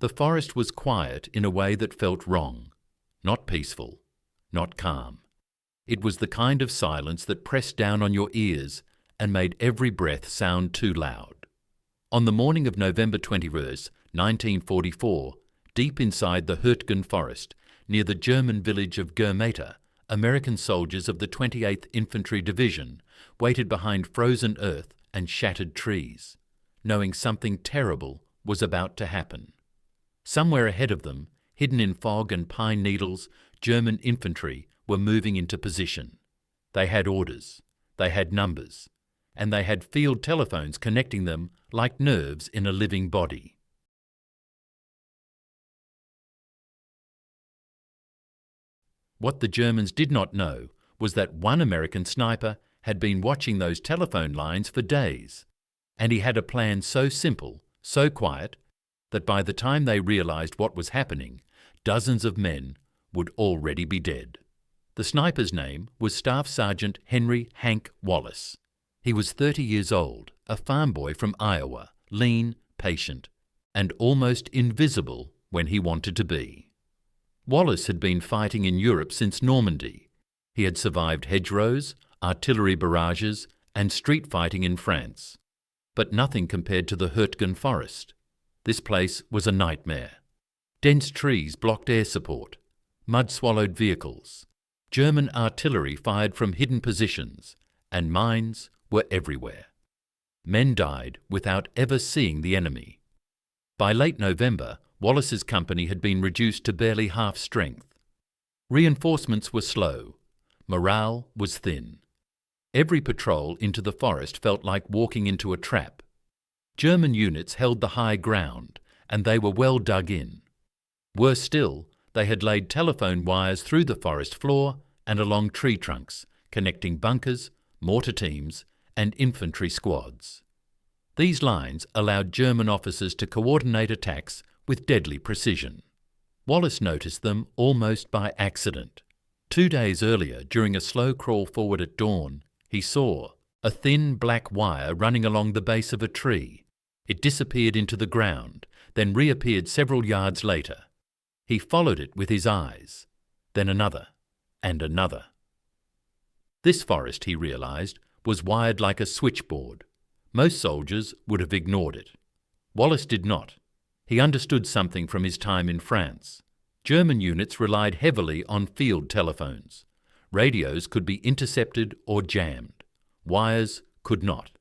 The forest was quiet in a way that felt wrong, not peaceful, not calm. It was the kind of silence that pressed down on your ears and made every breath sound too loud. On the morning of November 21st, 1944, deep inside the Hürtgen Forest, near the German village of Germeta, American soldiers of the 28th Infantry Division waited behind frozen earth and shattered trees, knowing something terrible was about to happen. Somewhere ahead of them, hidden in fog and pine needles, German infantry were moving into position. They had orders, they had numbers, and they had field telephones connecting them like nerves in a living body. What the Germans did not know was that one American sniper had been watching those telephone lines for days, and he had a plan so simple, so quiet, that by the time they realized what was happening, dozens of men would already be dead. The sniper's name was Staff Sergeant Henry "Hank" Wallace. He was 30 years old, a farm boy from Iowa, lean, patient, and almost invisible when he wanted to be. Wallace had been fighting in Europe since Normandy. He had survived hedgerows, artillery barrages, and street fighting in France. But nothing compared to the Hürtgen Forest. This place was a nightmare. Dense trees blocked air support, mud-swallowed vehicles, German artillery fired from hidden positions, and mines were everywhere. Men died without ever seeing the enemy. By late November, Wallace's company had been reduced to barely half strength. Reinforcements were slow. Morale was thin. Every patrol into the forest felt like walking into a trap. German units held the high ground, and they were well dug in. Worse still, they had laid telephone wires through the forest floor and along tree trunks, connecting bunkers, mortar teams, and infantry squads. These lines allowed German officers to coordinate attacks with deadly precision. Wallace noticed them almost by accident. 2 days earlier, during a slow crawl forward at dawn, he saw a thin black wire running along the base of a tree. It disappeared into the ground, then reappeared several yards later. He followed it with his eyes, then another, and another. This forest, he realized, was wired like a switchboard. Most soldiers would have ignored it. Wallace did not. He understood something from his time in France. German units relied heavily on field telephones. Radios could be intercepted or jammed. Wires could not.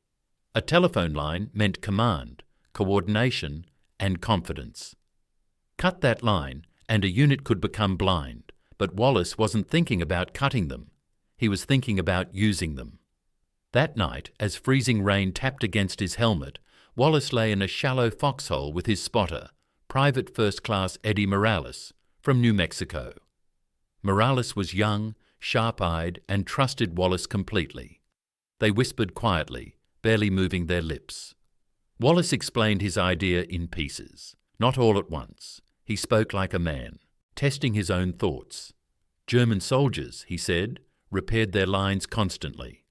A telephone line meant command, coordination, and confidence. Cut that line, and a unit could become blind, but Wallace wasn't thinking about cutting them. He was thinking about using them. That night, as freezing rain tapped against his helmet, Wallace lay in a shallow foxhole with his spotter, Private First Class Eddie Morales, from New Mexico. Morales was young, sharp-eyed, and trusted Wallace completely. They whispered quietly, barely moving their lips. Wallace explained his idea in pieces, not all at once. He spoke like a man, testing his own thoughts. German soldiers, he said, repaired their lines constantly.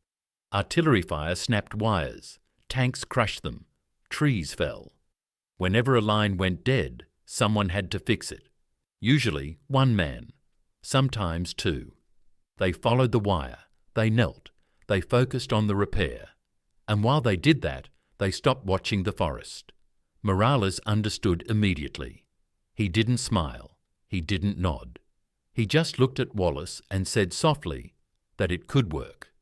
Artillery fire snapped wires, tanks crushed them, trees fell. Whenever a line went dead, someone had to fix it. Usually one man, sometimes two. They followed the wire, they knelt, they focused on the repair. And while they did that, they stopped watching the forest. Morales understood immediately. He didn't smile, he didn't nod. He just looked at Wallace and said softly that it could work.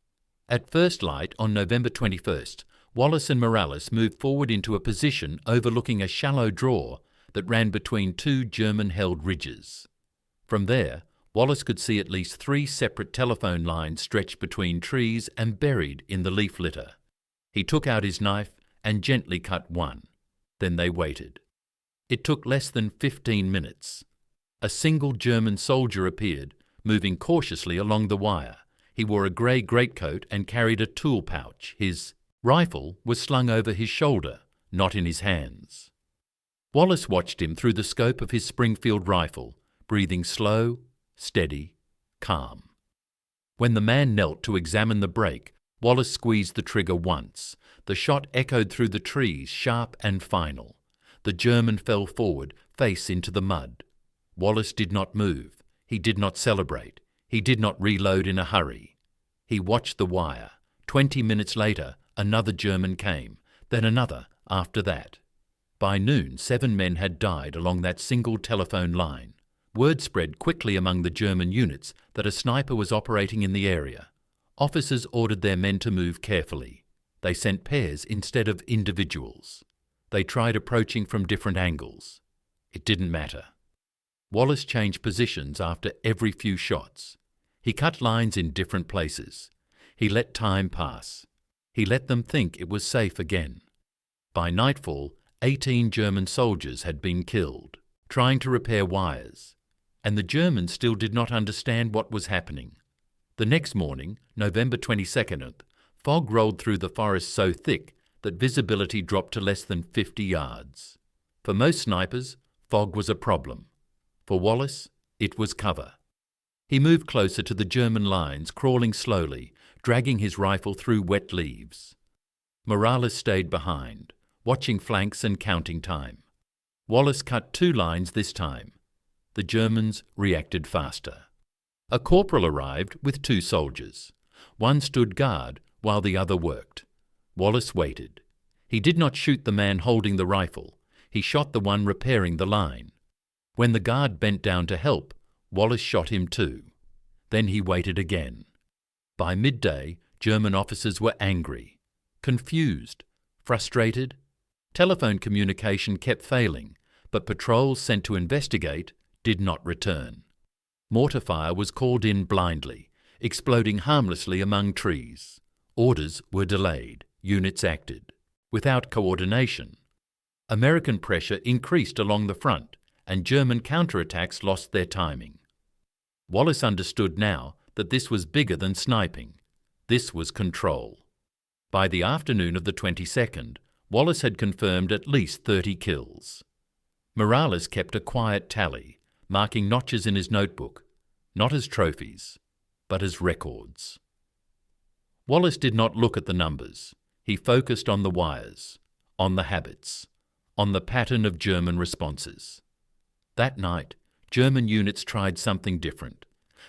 At first light on November 21st, Wallace and Morales moved forward into a position overlooking a shallow draw that ran between two German-held ridges. From there, Wallace could see at least 3 separate telephone lines stretched between trees and buried in the leaf litter. He took out his knife and gently cut one. Then they waited. It took less than 15 minutes. A single German soldier appeared, moving cautiously along the wire. He wore a grey greatcoat and carried a tool pouch. His rifle was slung over his shoulder, not in his hands. Wallace watched him through the scope of his Springfield rifle, breathing slow, steady, calm. When the man knelt to examine the break, Wallace squeezed the trigger once. The shot echoed through the trees, sharp and final. The German fell forward, face into the mud. Wallace did not move. He did not celebrate. He did not reload in a hurry. He watched the wire. 20 minutes later, another German came, then another after that. By noon, 7 men had died along that single telephone line. Word spread quickly among the German units that a sniper was operating in the area. Officers ordered their men to move carefully. They sent pairs instead of individuals. They tried approaching from different angles. It didn't matter. Wallace changed positions after every few shots. He cut lines in different places. He let time pass. He let them think it was safe again. By nightfall, 18 German soldiers had been killed, trying to repair wires, and the Germans still did not understand what was happening. The next morning, November 22nd, fog rolled through the forest so thick that visibility dropped to less than 50 yards. For most snipers, fog was a problem. For Wallace, it was cover. He moved closer to the German lines, crawling slowly, dragging his rifle through wet leaves. Morales stayed behind, watching flanks and counting time. Wallace cut 2 lines this time. The Germans reacted faster. A corporal arrived with 2 soldiers. One stood guard while the other worked. Wallace waited. He did not shoot the man holding the rifle. He shot the one repairing the line. When the guard bent down to help, Wallace shot him too. Then he waited again. By midday, German officers were angry, confused, frustrated. Telephone communication kept failing, but patrols sent to investigate did not return. Mortar fire was called in blindly, exploding harmlessly among trees. Orders were delayed. Units acted. Without coordination. American pressure increased along the front, and German counterattacks lost their timing. Wallace understood now that this was bigger than sniping. This was control. By the afternoon of the 22nd, Wallace had confirmed at least 30 kills. Morales kept a quiet tally, marking notches in his notebook, not as trophies, but as records. Wallace did not look at the numbers. He focused on the wires, on the habits, on the pattern of German responses. That night, German units tried something different.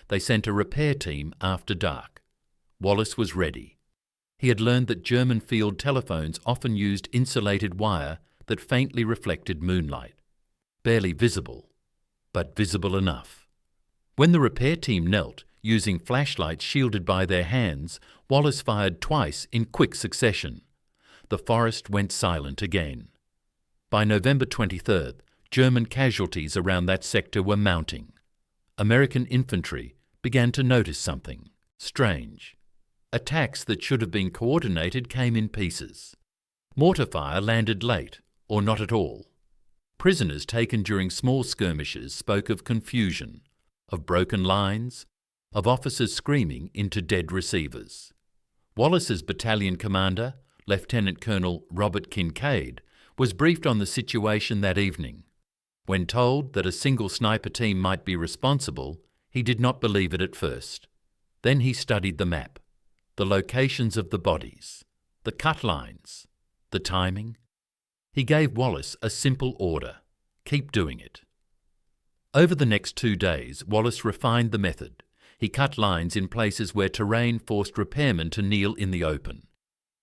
They sent a repair team after dark. Wallace was ready. He had learned that German field telephones often used insulated wire that faintly reflected moonlight. Barely visible, but visible enough. When the repair team knelt, using flashlights shielded by their hands, Wallace fired twice in quick succession. The forest went silent again. By November 23rd, German casualties around that sector were mounting. American infantry began to notice something strange. Attacks that should have been coordinated came in pieces. Mortar fire landed late, or not at all. Prisoners taken during small skirmishes spoke of confusion, of broken lines, of officers screaming into dead receivers. Wallace's battalion commander, Lieutenant Colonel Robert Kincaid, was briefed on the situation that evening. When told that a single sniper team might be responsible, he did not believe it at first. Then he studied the map, the locations of the bodies, the cut lines, the timing. He gave Wallace a simple order: keep doing it. Over the next 2 days, Wallace refined the method. He cut lines in places where terrain forced repairmen to kneel in the open.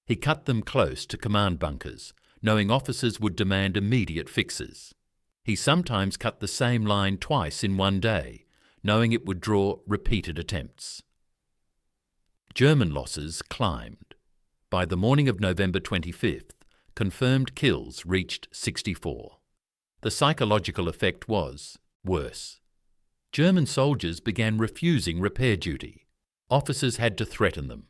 He cut them close to command bunkers, knowing officers would demand immediate fixes. He sometimes cut the same line twice in one day, knowing it would draw repeated attempts. German losses climbed. By the morning of November 25th, confirmed kills reached 64. The psychological effect was worse. German soldiers began refusing repair duty. Officers had to threaten them.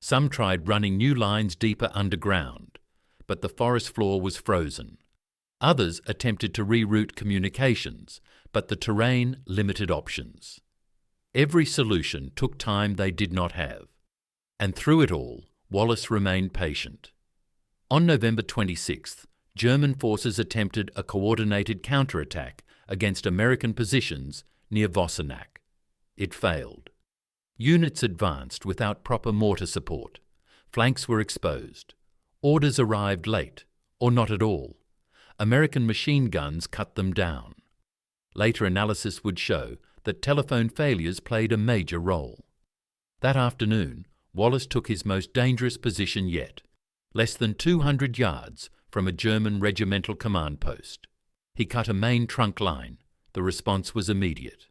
Some tried running new lines deeper underground, but the forest floor was frozen. Others attempted to reroute communications, but the terrain limited options. Every solution took time they did not have. And through it all, Wallace remained patient. On November 26th, German forces attempted a coordinated counterattack against American positions near Wassenack. It failed. Units advanced without proper mortar support. Flanks were exposed. Orders arrived late, or not at all. American machine guns cut them down. Later analysis would show that telephone failures played a major role. That afternoon, Wallace took his most dangerous position yet, less than 200 yards from a German regimental command post. He cut a main trunk line. The response was immediate.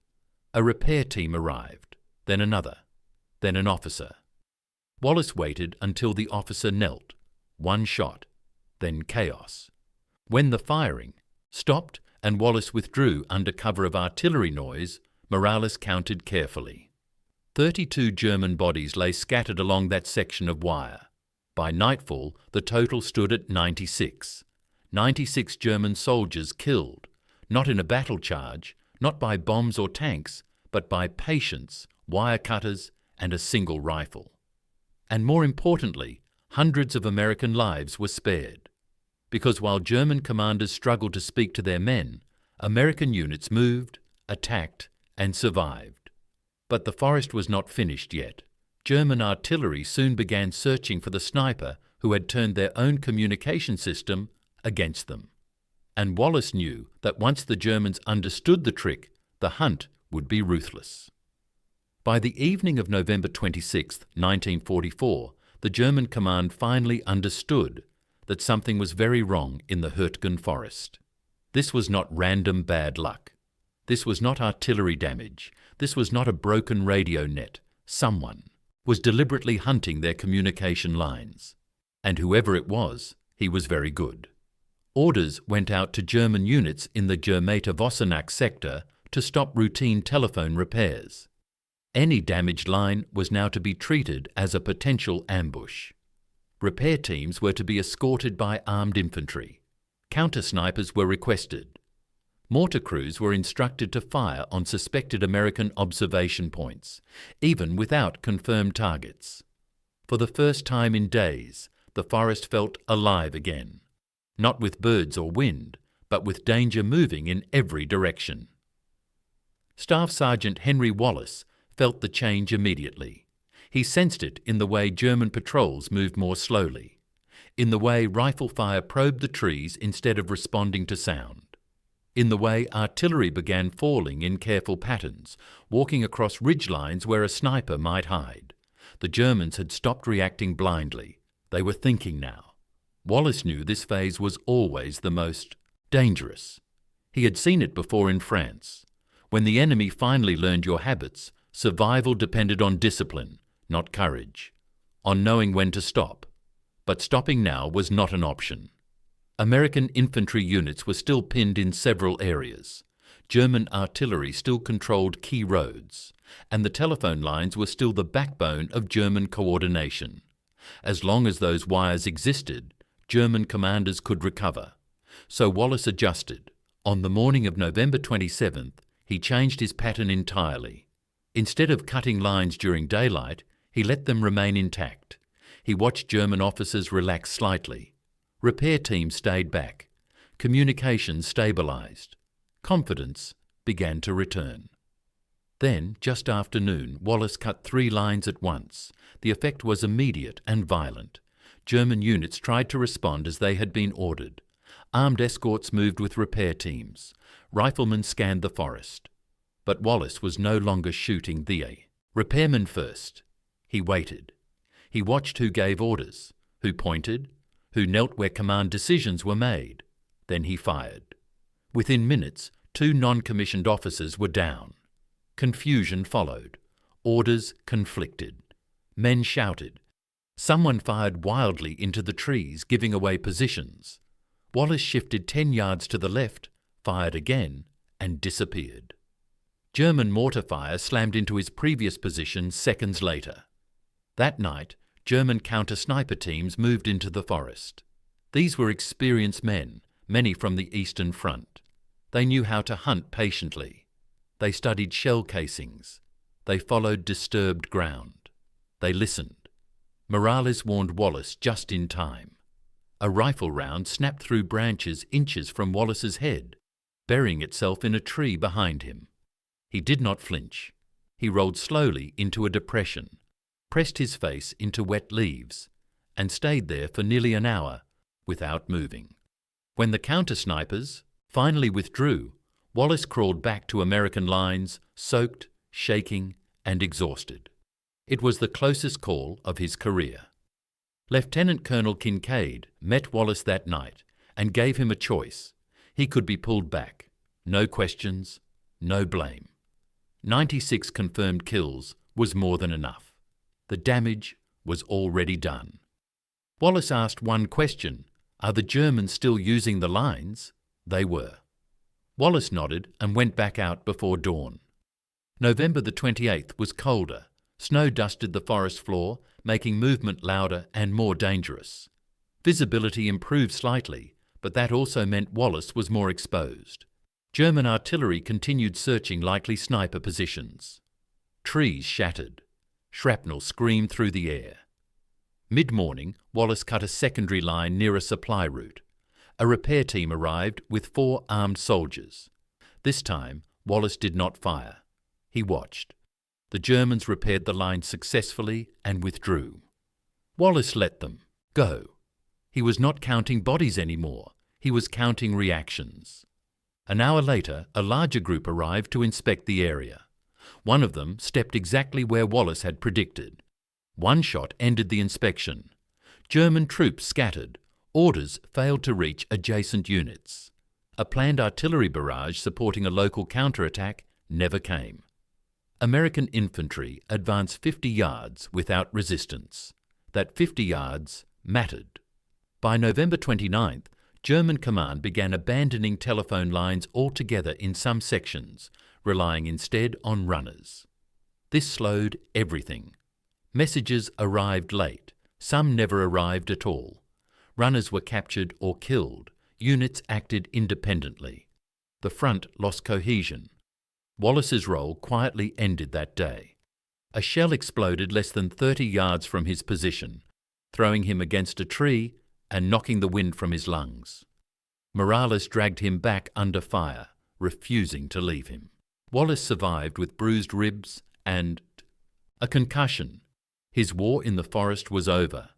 A repair team arrived, then another, then an officer. Wallace waited until the officer knelt. One shot, then chaos. When the firing stopped and Wallace withdrew under cover of artillery noise, Morales counted carefully. 32 German bodies lay scattered along that section of wire. By nightfall, the total stood at 96. 96 German soldiers killed, not in a battle charge, not by bombs or tanks, but by patience, wire cutters, and a single rifle. And more importantly, hundreds of American lives were spared. Because while German commanders struggled to speak to their men, American units moved, attacked, and survived. But the forest was not finished yet. German artillery soon began searching for the sniper who had turned their own communication system against them. And Wallace knew that once the Germans understood the trick, the hunt would be ruthless. By the evening of November 26, 1944, the German command finally understood that something was very wrong in the Hürtgen Forest. This was not random bad luck. This was not artillery damage. This was not a broken radio net. Someone was deliberately hunting their communication lines. And whoever it was, he was very good. Orders went out to German units in the Germata-Vossenack sector to stop routine telephone repairs. Any damaged line was now to be treated as a potential ambush. Repair teams were to be escorted by armed infantry. Counter-snipers were requested. Mortar crews were instructed to fire on suspected American observation points, even without confirmed targets. For the first time in days, the forest felt alive again, not with birds or wind, but with danger moving in every direction. Staff Sergeant Henry Wallace felt the change immediately. He sensed it in the way German patrols moved more slowly, in the way rifle fire probed the trees instead of responding to sound, in the way artillery began falling in careful patterns, walking across ridge lines where a sniper might hide. The Germans had stopped reacting blindly. They were thinking now. Wallace knew this phase was always the most dangerous. He had seen it before in France. When the enemy finally learned your habits, survival depended on discipline, not courage, on knowing when to stop. But stopping now was not an option. American infantry units were still pinned in several areas. German artillery still controlled key roads, and the telephone lines were still the backbone of German coordination. As long as those wires existed, German commanders could recover. So Wallace adjusted. On the morning of November 27th, he changed his pattern entirely. Instead of cutting lines during daylight, he let them remain intact. He watched German officers relax slightly. Repair teams stayed back. Communications stabilized. Confidence began to return. Then, just after noon, Wallace cut 3 lines at once. The effect was immediate and violent. German units tried to respond as they had been ordered. Armed escorts moved with repair teams. Riflemen scanned the forest. But Wallace was no longer shooting the repairmen first. He waited. He watched who gave orders, who pointed, who knelt where command decisions were made. Then he fired. Within minutes, 2 non-commissioned officers were down. Confusion followed. Orders conflicted. Men shouted. Someone fired wildly into the trees, giving away positions. Wallace shifted 10 yards to the left, fired again, and disappeared. German mortar fire slammed into his previous position seconds later. That night, German counter-sniper teams moved into the forest. These were experienced men, many from the Eastern Front. They knew how to hunt patiently. They studied shell casings. They followed disturbed ground. They listened. Morales warned Wallace just in time. A rifle round snapped through branches inches from Wallace's head, burying itself in a tree behind him. He did not flinch. He rolled slowly into a depression, pressed his face into wet leaves, and stayed there for nearly an hour without moving. When the counter-snipers finally withdrew, Wallace crawled back to American lines, soaked, shaking, and exhausted. It was the closest call of his career. Lieutenant Colonel Kincaid met Wallace that night and gave him a choice. He could be pulled back. No questions, no blame. 96 confirmed kills was more than enough. The damage was already done. Wallace asked one question: are the Germans still using the lines? They were. Wallace nodded and went back out before dawn. November the 28th was colder. Snow dusted the forest floor, making movement louder and more dangerous. Visibility improved slightly, but that also meant Wallace was more exposed. German artillery continued searching likely sniper positions. Trees shattered. Shrapnel screamed through the air. Mid-morning, Wallace cut a secondary line near a supply route. A repair team arrived with 4 armed soldiers. This time, Wallace did not fire. He watched. The Germans repaired the line successfully and withdrew. Wallace let them go. He was not counting bodies anymore. He was counting reactions. An hour later, a larger group arrived to inspect the area. One of them stepped exactly where Wallace had predicted. One shot ended the inspection. German troops scattered. Orders failed to reach adjacent units. A planned artillery barrage supporting a local counterattack never came. American infantry advanced 50 yards without resistance. That 50 yards mattered. By November 29th, German command began abandoning telephone lines altogether in some sections, relying instead on runners. This slowed everything. Messages arrived late. Some never arrived at all. Runners were captured or killed. Units acted independently. The front lost cohesion. Wallace's role quietly ended that day. A shell exploded less than 30 yards from his position, throwing him against a tree and knocking the wind from his lungs. Morales dragged him back under fire, refusing to leave him. Wallace survived with bruised ribs and a concussion. His war in the forest was over.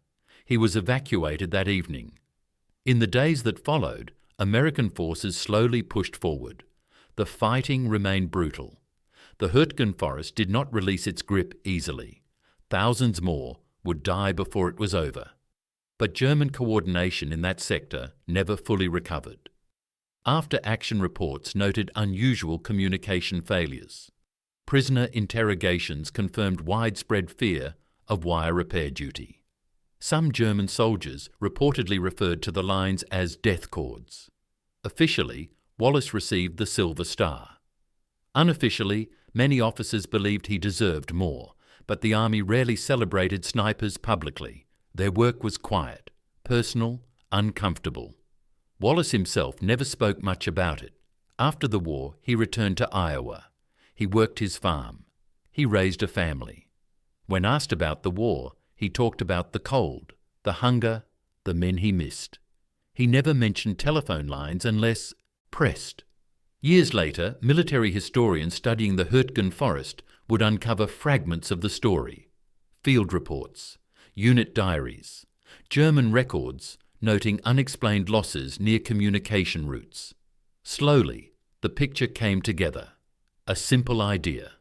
He was evacuated that evening. In the days that followed, American forces slowly pushed forward. The fighting remained brutal. The Hürtgen Forest did not release its grip easily. Thousands more would die before it was over. But German coordination in that sector never fully recovered. After-action reports noted unusual communication failures. Prisoner interrogations confirmed widespread fear of wire repair duty. Some German soldiers reportedly referred to the lines as death cords. Officially, Wallace received the Silver Star. Unofficially, many officers believed he deserved more, but the army rarely celebrated snipers publicly. Their work was quiet, personal, uncomfortable. Wallace himself never spoke much about it. After the war, he returned to Iowa. He worked his farm. He raised a family. When asked about the war, he talked about the cold, the hunger, the men he missed. He never mentioned telephone lines unless pressed. Years later, military historians studying the Hürtgen Forest would uncover fragments of the story. Field reports, unit diaries, German records noting unexplained losses near communication routes. Slowly, the picture came together. A simple idea,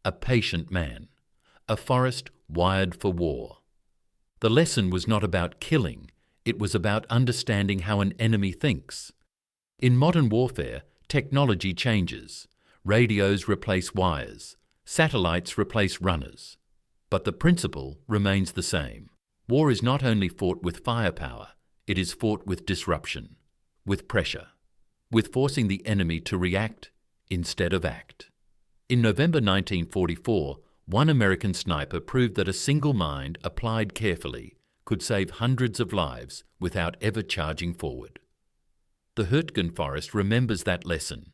a patient man, a forest wired for war. The lesson was not about killing, it was about understanding how an enemy thinks. In modern warfare, technology changes. Radios replace wires. Satellites replace runners. But the principle remains the same. War is not only fought with firepower, it is fought with disruption, with pressure, with forcing the enemy to react instead of act. In November 1944, one American sniper proved that a single mind applied carefully could save hundreds of lives without ever charging forward. The Hürtgen Forest remembers that lesson,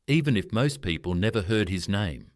even if most people never heard his name.